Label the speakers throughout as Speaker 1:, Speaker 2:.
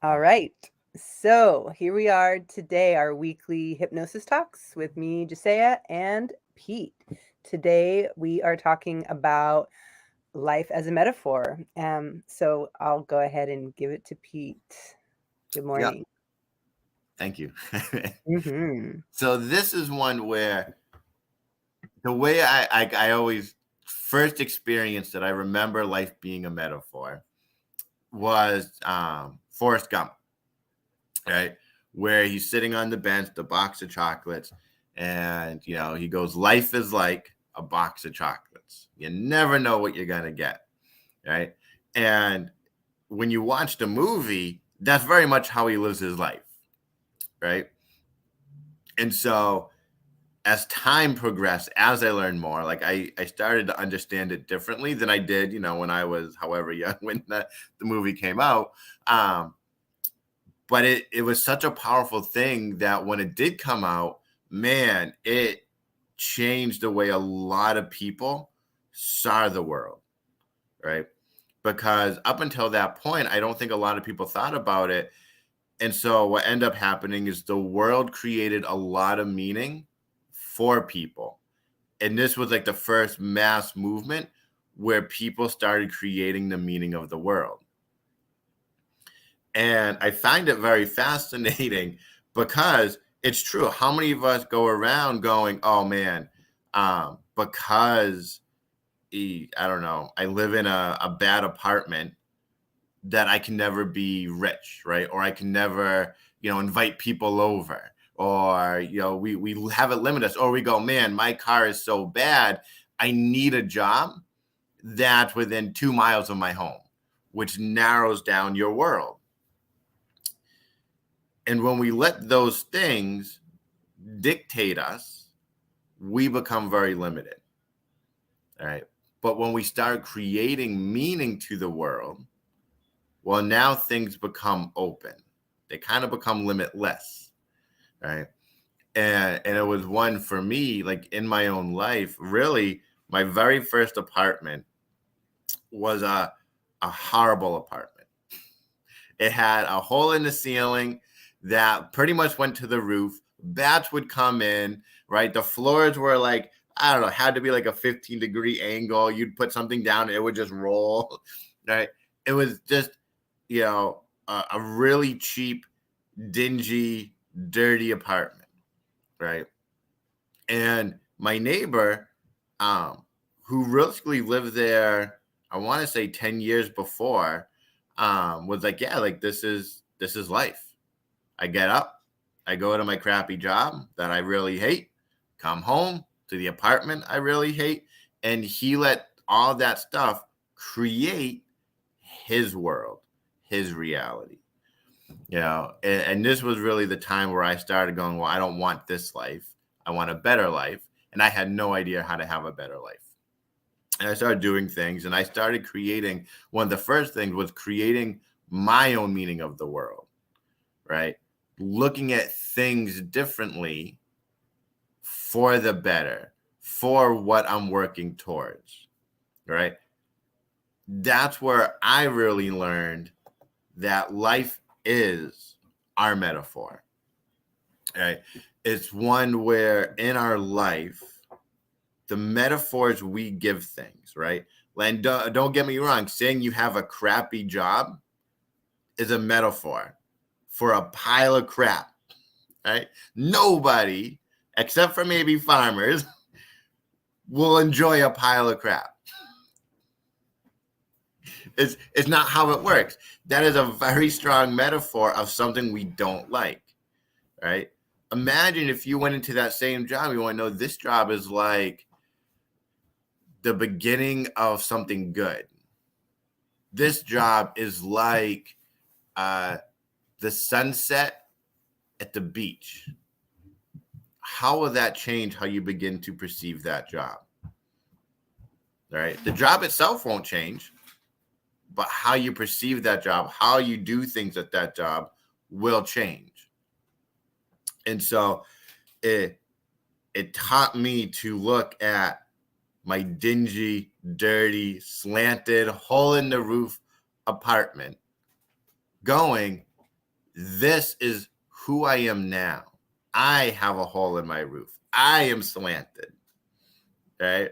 Speaker 1: All right. So here we are today, our weekly hypnosis talks with me, Jessaiah, and Pete. Today we are talking about life as a metaphor. So I'll go ahead and give it to Pete. Good
Speaker 2: Yeah,
Speaker 1: morning.
Speaker 2: thank you.
Speaker 1: Mm-hmm.
Speaker 2: So this is one where the way I always first experienced it, I remember life being a metaphor, was Forrest Gump, right? Where he's sitting on the bench, the box of chocolates, and he goes, "Life is like a box of chocolates. You never know what you're gonna get." Right? And when you watch the movie, that's very much how he lives his life, right? And so as time progressed, as I learned more, like I started to understand it differently than I did, when I was however young when the movie came out. Um, but it was such a powerful thing that when it did come out, man, it changed the way a lot of people saw the world, right? Because up until that point, I don't think a lot of people thought about it. And so what ended up happening is the world created a lot of meaning for people. And this was like the first mass movement where people started creating the meaning of the world. And I find it very fascinating because it's true. How many of us go around going, "Oh man, because I don't know, I live in a bad apartment, that I can never be rich, right? Or I can never, invite people over." Or, we have it limit us. Or we go, "Man, my car is so bad. I need a job that's within 2 miles of my home," which narrows down your world. And when we let those things dictate us, we become very limited. All right. But when we start creating meaning to the world, well, now things become open. They kind of become limitless, right? And it was one for me, like in my own life, really, my very first apartment was a horrible apartment. It had a hole in the ceiling that pretty much went to the roof. Bats would come in, right? The floors were like, I don't know, had to be like a 15-degree angle. You'd put something down, it would just roll, right? It was just, a really cheap, dingy, dirty apartment, right? And my neighbor, who really lived there, I want to say 10 years before, was like, "Yeah, like this is life. I get up, I go to my crappy job that I really hate, come home to the apartment I really hate." And he let all that stuff create his world, his reality. And this was really the time where I started going, "Well, I don't want this life. I want a better life." And I had no idea how to have a better life. And I started doing things, and I started creating. One of the first things was creating my own meaning of the world, right? Looking at things differently for the better, for what I'm working towards, right? That's where I really learned that life is our metaphor, right? It's one where in our life, the metaphors we give things, right? And don't get me wrong, saying you have a crappy job is a metaphor for a pile of crap, right? Nobody, except for maybe farmers, will enjoy a pile of crap. It's not how it works. That is a very strong metaphor of something we don't like, right? Imagine if you went into that same job, you want to know this job is like the beginning of something good. This job is like uh, the sunset at the beach. How will that change how you begin to perceive that job? Right? The job itself won't change, but how you perceive that job, how you do things at that job will change. And so it it taught me to look at my dingy, dirty, slanted, hole in the roof apartment, going, this is who I am now. I have a hole in my roof. I am slanted, right?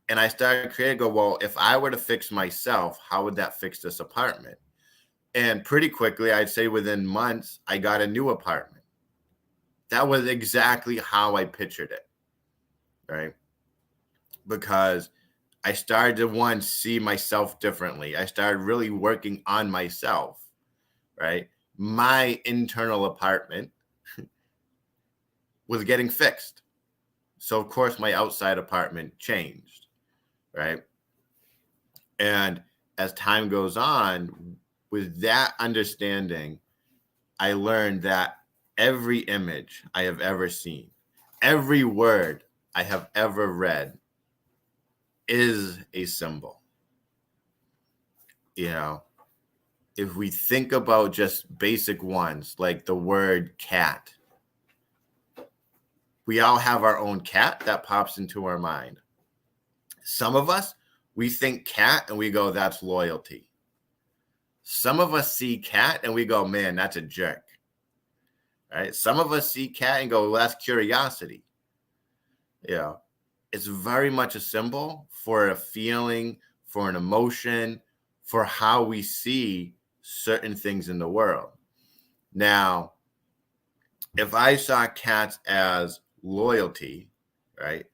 Speaker 2: And I started creating, go, well, if I were to fix myself, how would that fix this apartment? And pretty quickly, I'd say within months, I got a new apartment. That was exactly how I pictured it, right? Because I started to, one, see myself differently. I started really working on myself, right? My internal apartment was getting fixed. So, of course, my outside apartment changed, right? And as time goes on, with that understanding, I learned that every image I have ever seen, every word I have ever read is a symbol. You know, if we think about just basic ones like the word cat, we all have our own cat that pops into our mind. Some of us, we think cat and we go, that's loyalty. Some of us see cat and we go, man, that's a jerk. Right? Some of us see cat and go, well, that's curiosity. You know, it's very much a symbol for a feeling, for an emotion, for how we see certain things in the world. Now, if I saw cats as loyalty, right,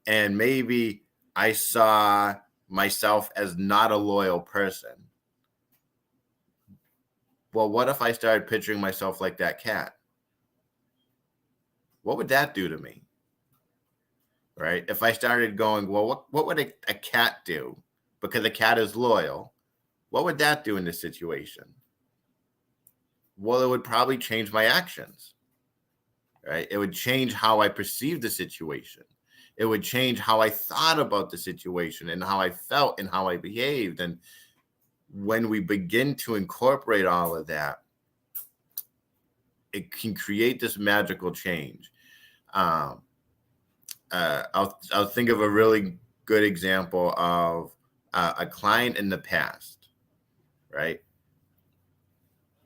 Speaker 2: and maybe I saw myself as not a loyal person, well, what if I started picturing myself like that cat? What would that do to me? Right? If I started going, well, what would a cat do? Because a cat is loyal. What would that do in this situation? Well, it would probably change my actions, right? It would change how I perceived the situation. It would change how I thought about the situation and how I felt and how I behaved. And when we begin to incorporate all of that, it can create this magical change. I'll think of a really good example of a client in the past, right?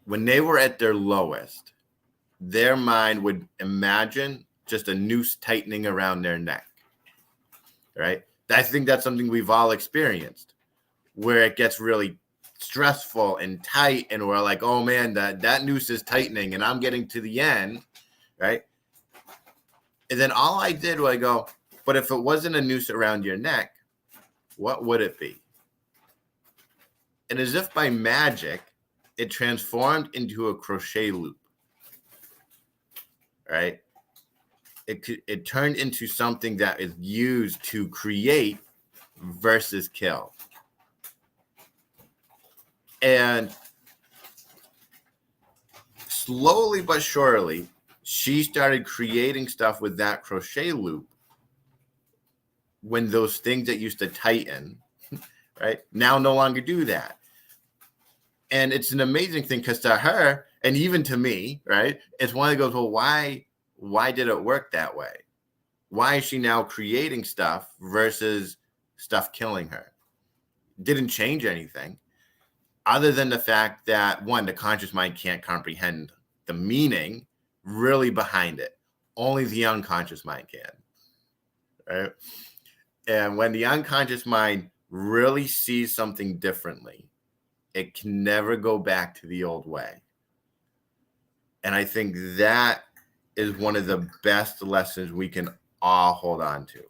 Speaker 2: When they were at their lowest, their mind would imagine just a noose tightening around their neck, right? I think that's something we've all experienced, where it gets really stressful and tight, and we're like, oh man, that noose is tightening, and I'm getting to the end, right? And then all I did was I go, but if it wasn't a noose around your neck, what would it be? And as if by magic, it transformed into a crochet loop, right? It turned into something that is used to create versus kill. And slowly but surely, she started creating stuff with that crochet loop when those things that used to tighten, right, now no longer do that. And it's an amazing thing because to her, and even to me, right, it's one that goes, well, why did it work that way? Why is she now creating stuff versus stuff killing her? Didn't change anything other than the fact that, one, the conscious mind can't comprehend the meaning really behind it. Only the unconscious mind can, right? And when the unconscious mind really sees something differently, it can never go back to the old way. And I think that is one of the best lessons we can all hold on to.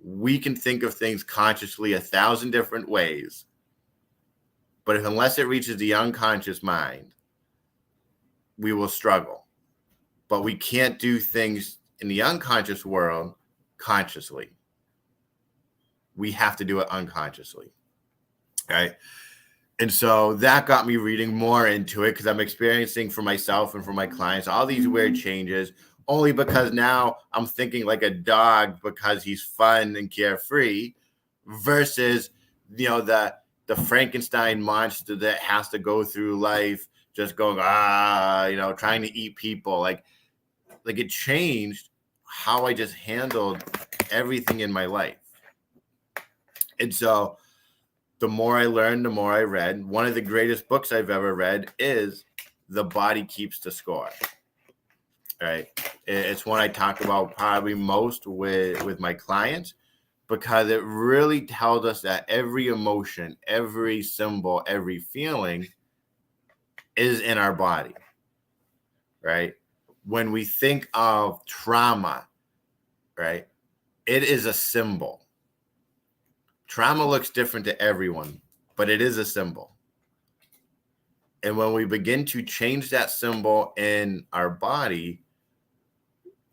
Speaker 2: We can think of things consciously 1,000 different ways, but unless it reaches the unconscious mind, we will struggle. But we can't do things in the unconscious world consciously. We have to do it unconsciously, right? And so that got me reading more into it because I'm experiencing for myself and for my clients all these weird changes, only because now I'm thinking like a dog because he's fun and carefree versus, you know, the Frankenstein monster that has to go through life just going, trying to eat people. Like it changed how I just handled everything in my life. And so the more I learned, the more I read. One of the greatest books I've ever read is the body keeps the score. Right? It's one I talk about probably most with my clients, because it really tells us that every emotion, every symbol, every feeling is in our body. Right? When we think of trauma, right, it is a symbol. Trauma looks different to everyone, but it is a symbol. And when we begin to change that symbol in our body,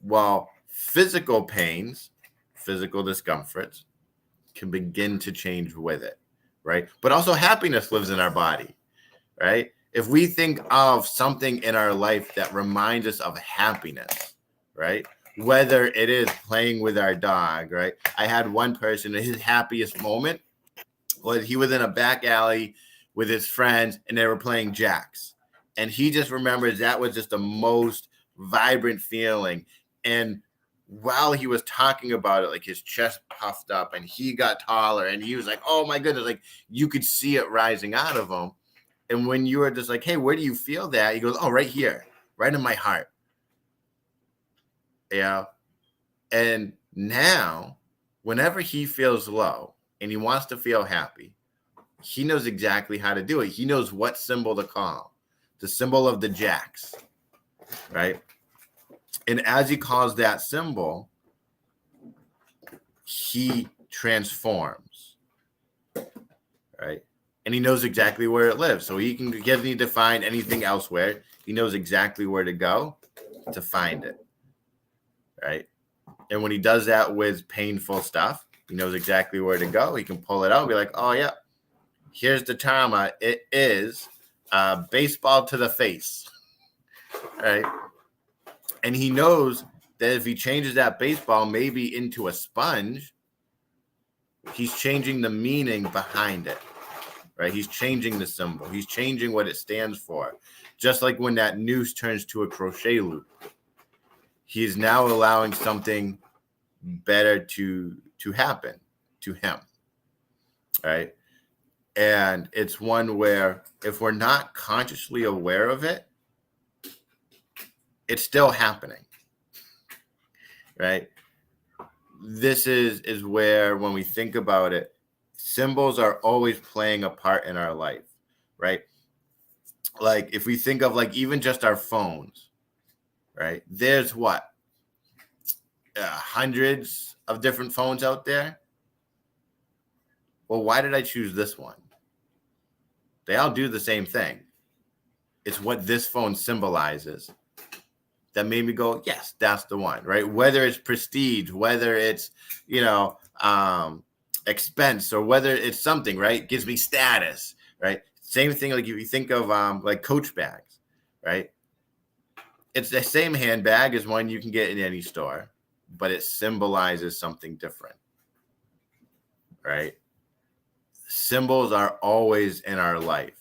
Speaker 2: while physical pains, physical discomforts can begin to change with it, right? But also happiness lives in our body, right? If we think of something in our life that reminds us of happiness, right? Whether it is playing with our dog, right? I had one person, his happiest moment was he was in a back alley with his friends and they were playing jacks. And he just remembers that was just the most vibrant feeling. And while he was talking about it, like his chest puffed up and he got taller and he was like, oh my goodness, like you could see it rising out of him. And when you were just like, hey, where do you feel that? He goes, oh, right here, right in my heart. Yeah. And now, whenever he feels low and he wants to feel happy, he knows exactly how to do it. He knows what symbol to call, the symbol of the jacks, right? And as he calls that symbol, he transforms, right? And he knows exactly where it lives. So he doesn't need to find anything elsewhere. He knows exactly where to go to find it, right? And when he does that with painful stuff, he knows exactly where to go. He can pull it out and be like, oh, yeah, here's the trauma. It is baseball to the face, right? And he knows that if he changes that baseball maybe into a sponge, he's changing the meaning behind it, right? He's changing the symbol. He's changing what it stands for. Just like when that noose turns to a crochet loop, he's now allowing something better to happen to him, right? And it's one where if we're not consciously aware of it, it's still happening, right? This is where, when we think about it, symbols are always playing a part in our life, right? Like if we think of like even just our phones, right? There's what? Hundreds of different phones out there. Well, why did I choose this one? They all do the same thing. It's what this phone symbolizes that made me go, yes, that's the one, right? Whether it's prestige, whether it's, expense, or whether it's something, right? It gives me status, right? Same thing, like if you think of like Coach bags, right? It's the same handbag as one you can get in any store, but it symbolizes something different, right? Symbols are always in our life.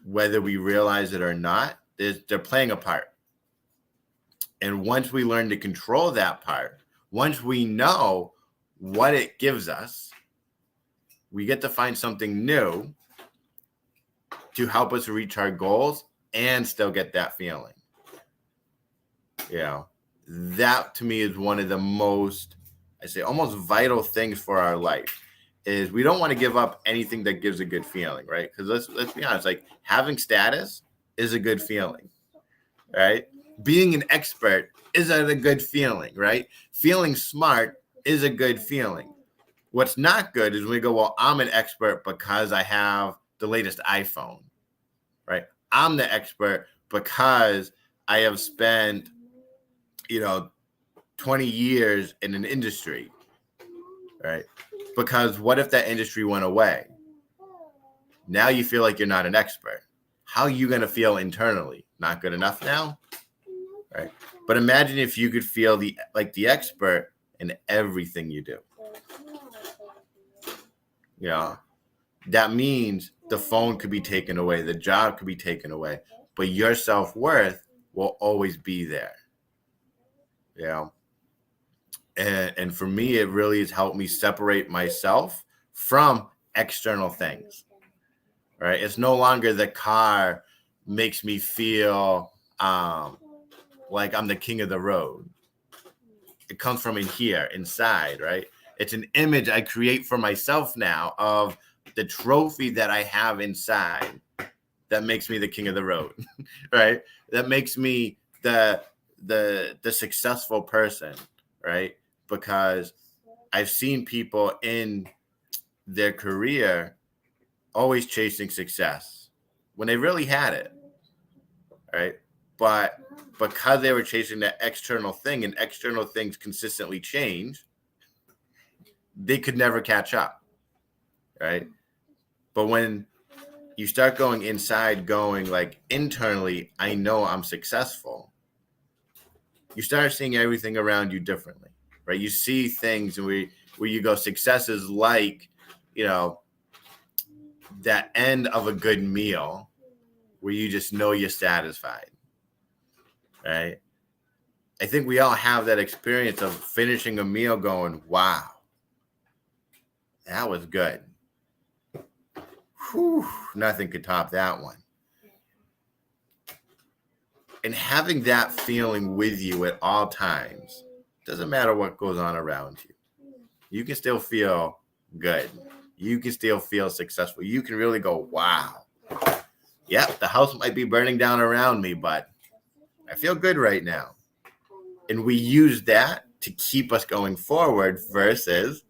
Speaker 2: Whether we realize it or not, they're playing a part. And once we learn to control that part, once we know what it gives us, we get to find something new to help us reach our goals and still get that feeling. That to me is one of the most, I say, almost vital things for our life. Is we don't want to give up anything that gives a good feeling, right? Because let's be honest, like having status is a good feeling, right? Being an expert is a good feeling, right? Feeling smart is a good feeling. What's not good is when we go, well, I'm an expert because I have the latest iPhone, right? I'm the expert because I have spent, 20 years in an industry, right? Because what if that industry went away? Now you feel like you're not an expert. How are you going to feel internally? Not good enough now? Right? But imagine if you could feel the expert in everything you do. That means the phone could be taken away, the job could be taken away, but your self-worth will always be there. And for me, it really has helped me separate myself from external things, right? It's no longer the car, makes me feel like I'm the king of the road. It comes from in here, inside, right? It's an image I create for myself now of the trophy that I have inside that makes me the king of the road, right? That makes me the successful person, right? Because I've seen people in their career always chasing success when they really had it, right? But because they were chasing that external thing and external things consistently change, they could never catch up, right? But when you start going inside, going like internally, I know I'm successful, you start seeing everything around you differently, right? You see things where you go, success is like, you know, that end of a good meal where you just know you're satisfied, right? I think we all have that experience of finishing a meal going, wow, that was good. Whew, nothing could top that one. And having that feeling with you at all times, doesn't matter what goes on around you. You can still feel good. You can still feel successful. You can really go, wow. Yep, the house might be burning down around me, but I feel good right now. And we use that to keep us going forward versus,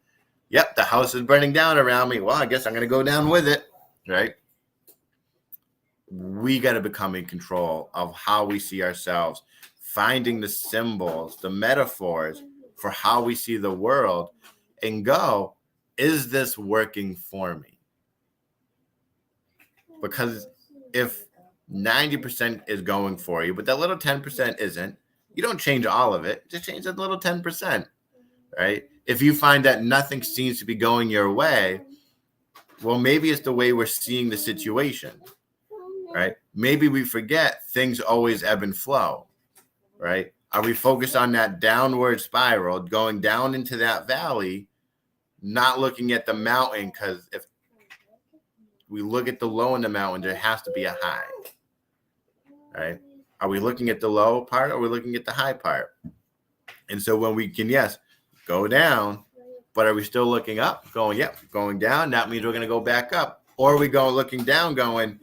Speaker 2: yep, the house is burning down around me. Well, I guess I'm going to go down with it, right? We got to become in control of how we see ourselves, finding the symbols, the metaphors for how we see the world, and go, is this working for me? Because if 90% is going for you, but that little 10% isn't, you don't change all of it, just change that little 10%, right? If you find that nothing seems to be going your way, well, maybe it's the way we're seeing the situation, right? Maybe we forget things always ebb and flow, right? Are we focused on that downward spiral, going down into that valley, not looking at the mountain? Because if we look at the low in the mountain, there has to be a high, right? Are we looking at the low part or are we looking at the high part? And so when we can, yes, go down, but are we still looking up, going, yep, going down? That means we're going to go back up. Or are we going looking down, going,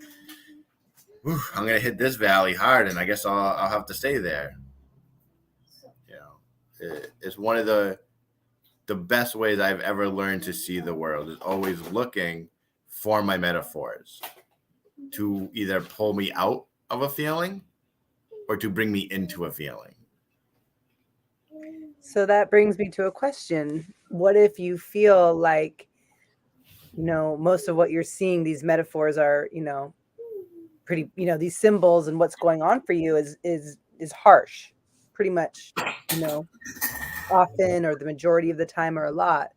Speaker 2: I'm going to hit this valley hard, and I guess I'll have to stay there. You know, it's one of the best ways I've ever learned to see the world is always looking for my metaphors to either pull me out of a feeling or to bring me into a feeling.
Speaker 1: So that brings me to a question. What if you feel like, most of what you're seeing, these metaphors are, pretty, these symbols and what's going on for you is harsh, pretty much, often or the majority of the time or a lot.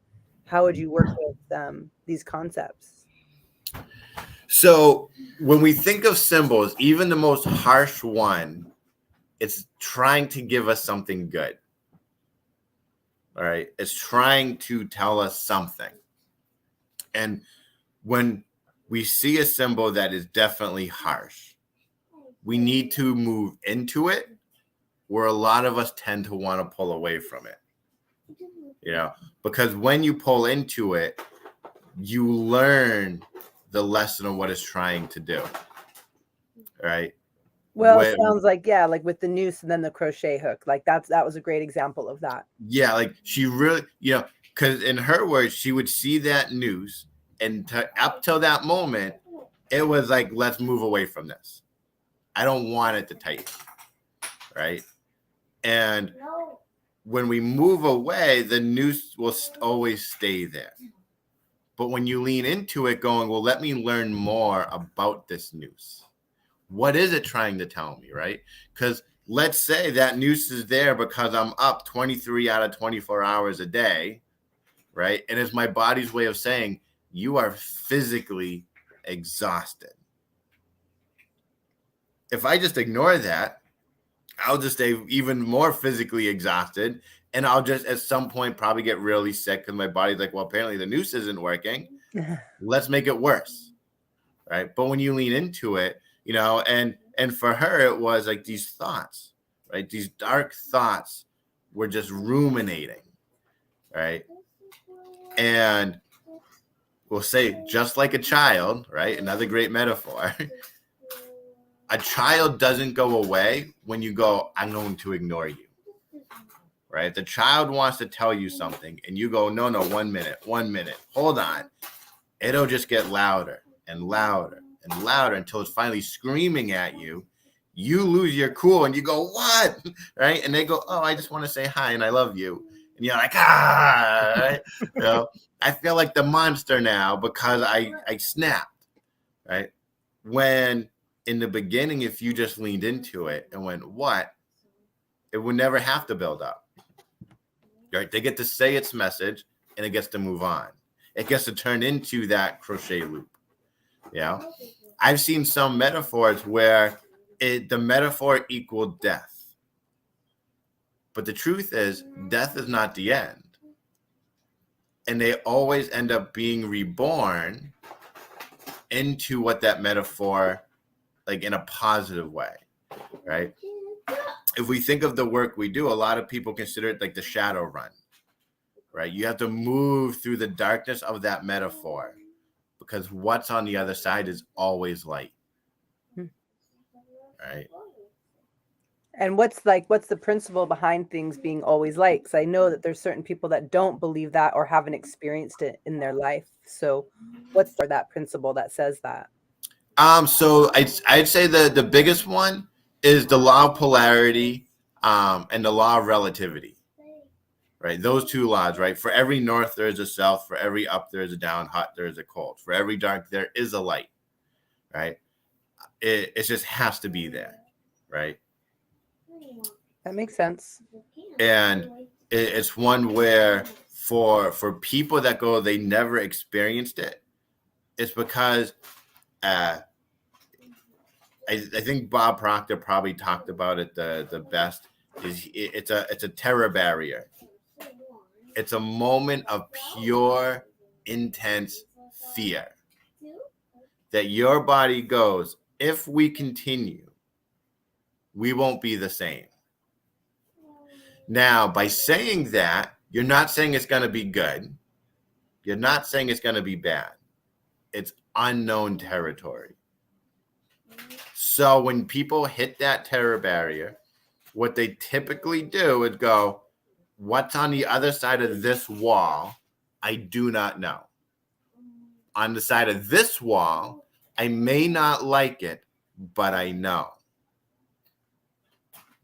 Speaker 1: How would you work with these concepts?
Speaker 2: So when we think of symbols, even the most harsh one, it's trying to give us something good. All right. It's trying to tell us something. And when we see a symbol that is definitely harsh, we need to move into it, where a lot of us tend to want to pull away from it. Because when you pull into it, you learn the lesson of what it's trying to do. Right.
Speaker 1: Well, it sounds like, yeah, like with the noose and then the crochet hook, like that was a great example of that.
Speaker 2: Yeah, like she really, because in her words, she would see that noose, and up till that moment, it was like, let's move away from this. I don't want it to tighten, right? And when we move away, the noose will always stay there. But when you lean into it, going, well, let me learn more about this noose. What is it trying to tell me, right? Because let's say that noose is there because I'm up 23 out of 24 hours a day, right? And it's my body's way of saying, you are physically exhausted. If I just ignore that, I'll just stay even more physically exhausted. And I'll just at some point probably get really sick because my body's like, well, apparently the noose isn't working. Let's make it worse, right? But when you lean into it, and And for her, it was like these thoughts, right? These dark thoughts were just ruminating, right? And we'll say, just like a child, right? Another great metaphor. A child doesn't go away when you go, I'm going to ignore you, right? The child wants to tell you something and you go, no, 1 minute, hold on. It'll just get louder and louder and louder until it's finally screaming at you. You lose your cool and you go, what? Right? And they go, oh, I just want to say hi and I love you. And you're like, right? I feel like the monster now because I snapped, right? When in the beginning, if you just leaned into it and went, what? It would never have to build up, right? They get to say its message and it gets to move on. It gets to turn into that crochet loop. Yeah. I've seen some metaphors where the metaphor equaled death. But the truth is, death is not the end. And they always end up being reborn into what that metaphor, like in a positive way, right? If we think of the work we do, a lot of people consider it like the shadow run, right? You have to move through the darkness of that metaphor because what's on the other side is always light, right?
Speaker 1: And what's the principle behind things being always light? Because I know that there's certain people that don't believe that or haven't experienced it in their life. So what's that principle that says that?
Speaker 2: So I'd say the biggest one is the law of polarity and the law of relativity, right? Those two laws, right? For every north, there is a south. For every up, there is a down. Hot, there is a cold. For every dark, there is a light, right? It just has to be there, right?
Speaker 1: That makes sense.
Speaker 2: And it's one where for people that go, they never experienced it. It's because I think Bob Proctor probably talked about it the best. It's a terror barrier. It's a moment of pure, intense fear that your body goes, if we continue, we won't be the same. Now, by saying that, you're not saying it's going to be good. You're not saying it's going to be bad. It's unknown territory. So when people hit that terror barrier, what they typically do is go, what's on the other side of this wall? I do not know. On the side of this wall, I may not like it, but I know.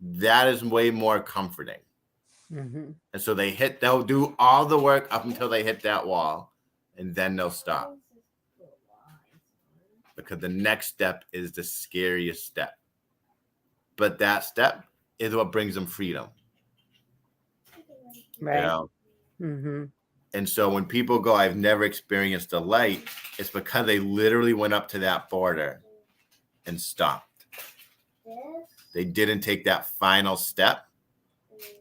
Speaker 2: That is way more comforting. Mm-hmm. And so they'll do all the work up until they hit that wall, and then they'll stop. Because the next step is the scariest step. But that step is what brings them freedom.
Speaker 1: Right. You know? Mm-hmm.
Speaker 2: And so when people go, I've never experienced the light, it's because they literally went up to that border and stopped. They didn't take that final step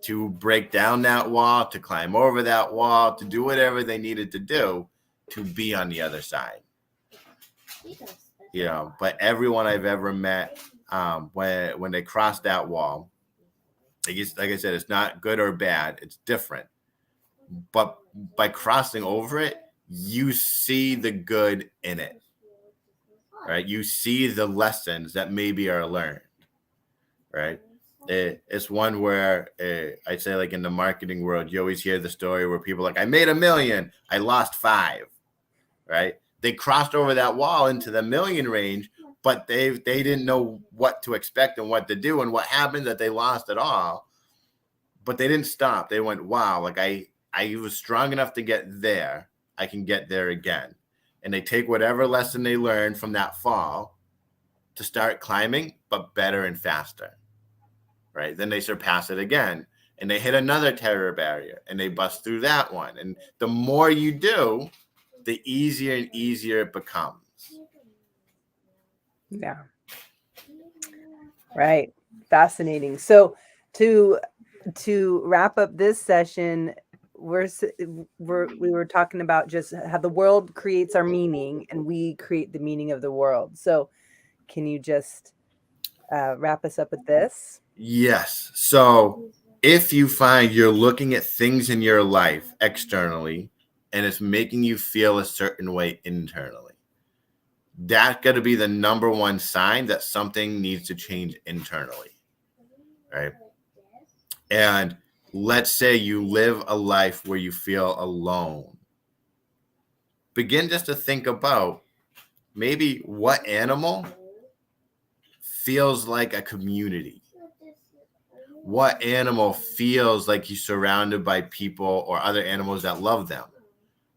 Speaker 2: to break down that wall, to climb over that wall, to do whatever they needed to do to be on the other side. You know, but everyone I've ever met, when they cross that wall, like I said, it's not good or bad, it's different. But by crossing over it, you see the good in it, right? You see the lessons that maybe are learned, right? It's one where I'd say, like in the marketing world, you always hear the story where people are like, I made $1 million, I lost 5, right? They crossed over that wall into the million range, but they didn't know what to expect and what to do and what happened that they lost it all. But they didn't stop. They went, wow, like I was strong enough to get there. I can get there again. And they take whatever lesson they learned from that fall to start climbing, but better and faster, right? Then they surpass it again and they hit another terror barrier and they bust through that one. And the more you do, the easier and easier it becomes.
Speaker 1: Yeah. Right. Fascinating. So to wrap up this session, we were talking about just how the world creates our meaning and we create the meaning of the world. So can you just wrap us up with this.
Speaker 2: Yes. So if you find you're looking at things in your life externally and it's making you feel a certain way internally, that's going to be the number one sign that something needs to change internally. Right. And let's say you live a life where you feel alone. Begin just to think about maybe what animal feels like a community. What animal feels like he's surrounded by people or other animals that love them,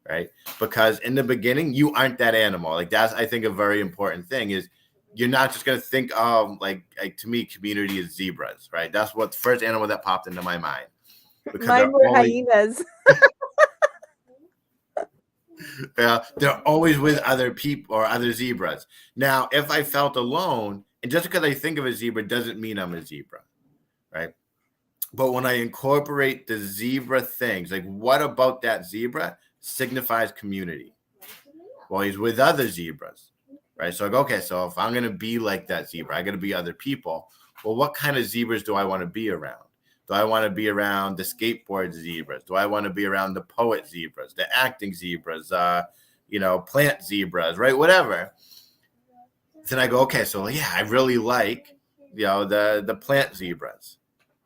Speaker 2: right? Because in the beginning, you aren't that animal. Like that's, I think, a very important thing is you're not just going to think of like to me, community is zebras, right? That's what the first animal that popped into my mind. Because
Speaker 1: Mine were hyenas.
Speaker 2: they're always with other people or other zebras. Now, if I felt alone, and just because I think of a zebra doesn't mean I'm a zebra, right? But when I incorporate the zebra things, like what about that zebra signifies community? Well, he's with other zebras, right? So I go, okay, so if I'm going to be like that zebra, I got to be other people. Well, what kind of zebras do I want to be around? Do I want to be around the skateboard zebras? Do I want to be around the poet zebras, the acting zebras, plant zebras, right? Whatever. Then I go, okay, so yeah, I really like, the plant zebras.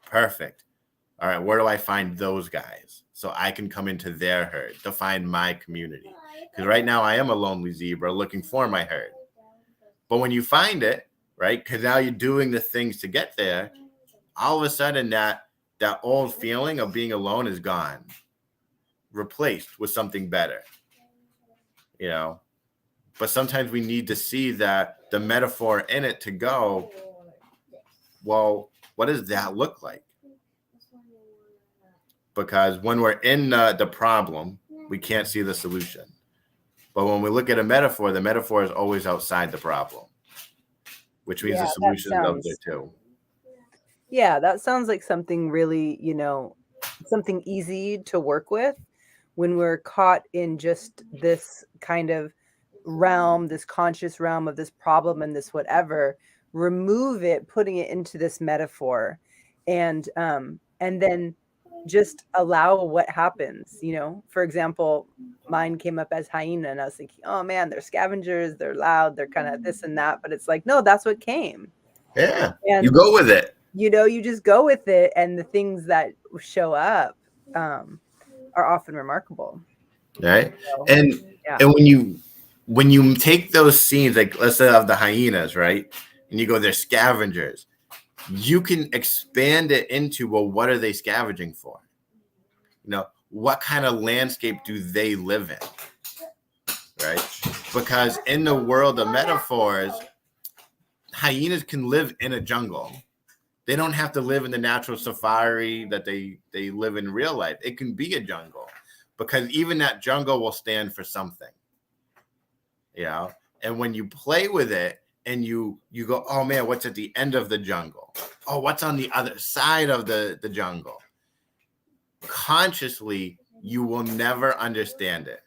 Speaker 2: Perfect. All right, where do I find those guys so I can come into their herd to find my community? Because right now I am a lonely zebra looking for my herd. But when you find it, right, because now you're doing the things to get there, all of a sudden that old feeling of being alone is gone, replaced with something better, But sometimes we need to see that the metaphor in it to go, well, what does that look like? Because when we're in the problem, we can't see the solution. But when we look at a metaphor, the metaphor is always outside the problem, which means the solution is out there too.
Speaker 1: Yeah, that sounds like something really, something easy to work with when we're caught in just this kind of realm, this conscious realm of this problem and this whatever. Remove it, putting it into this metaphor, and then just allow what happens. For example, mine came up as hyena, and I was thinking, oh man, they're scavengers, they're loud, they're kind of this and that, but it's like, no, that's what came.
Speaker 2: Yeah,
Speaker 1: And
Speaker 2: you go with it.
Speaker 1: You just go with it, and the things that show up are often remarkable.
Speaker 2: Right.
Speaker 1: So,
Speaker 2: And
Speaker 1: yeah.
Speaker 2: and when you take those scenes, like let's say of the hyenas, right? And you go, they're scavengers, you can expand it into, well, what are they scavenging for? What kind of landscape do they live in? Right? Because in the world of metaphors, hyenas can live in a jungle. They don't have to live in the natural safari that they live in real life. It can be a jungle because even that jungle will stand for something. And when you play with it and you go, oh man, what's at the end of the jungle? Oh, what's on the other side of the jungle? Consciously, you will never understand it.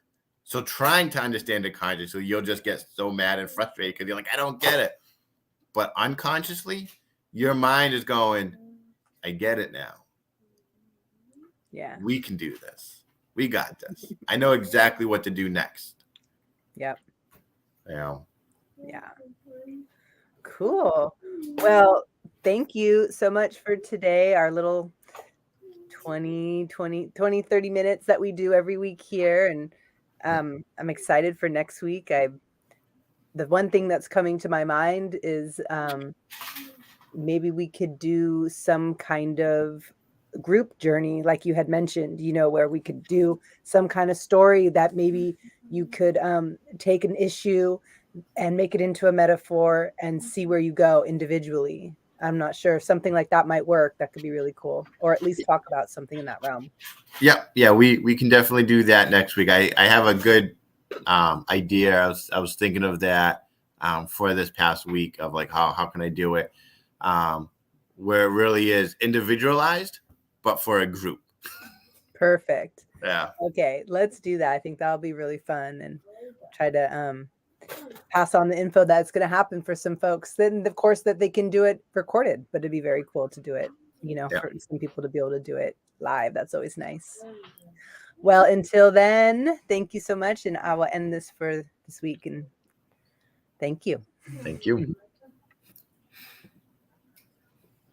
Speaker 2: So trying to understand it consciously, you'll just get so mad and frustrated because you're like, I don't get it. But unconsciously, your mind is going, I get it now.
Speaker 1: Yeah.
Speaker 2: We can do this. We got this. I know exactly what to do next.
Speaker 1: Yep.
Speaker 2: Yeah.
Speaker 1: Cool. Well, thank you so much for today, our little 20, 30 minutes that we do every week here. And I'm excited for next week. The one thing that's coming to my mind is maybe we could do some kind of group journey, like you had mentioned, where we could do some kind of story that maybe you could take an issue and make it into a metaphor and see where you go individually. I'm not sure. Something like that might work. That could be really cool. Or at least talk about something in that realm.
Speaker 2: Yeah, we can definitely do that next week. I have a good idea. I was thinking of that for this past week of like how can I do it where it really is individualized, but for a group.
Speaker 1: Perfect.
Speaker 2: Yeah.
Speaker 1: Okay, let's do that. I think that'll be really fun, and try to pass on the info that's going to happen for some folks. Then, of course, that they can do it recorded, but it'd be very cool to do it,
Speaker 2: Yeah.
Speaker 1: for some people to be able to do it live. That's always nice. Well, until then, thank you so much. And I will end this for this week. And thank you.
Speaker 2: Thank you.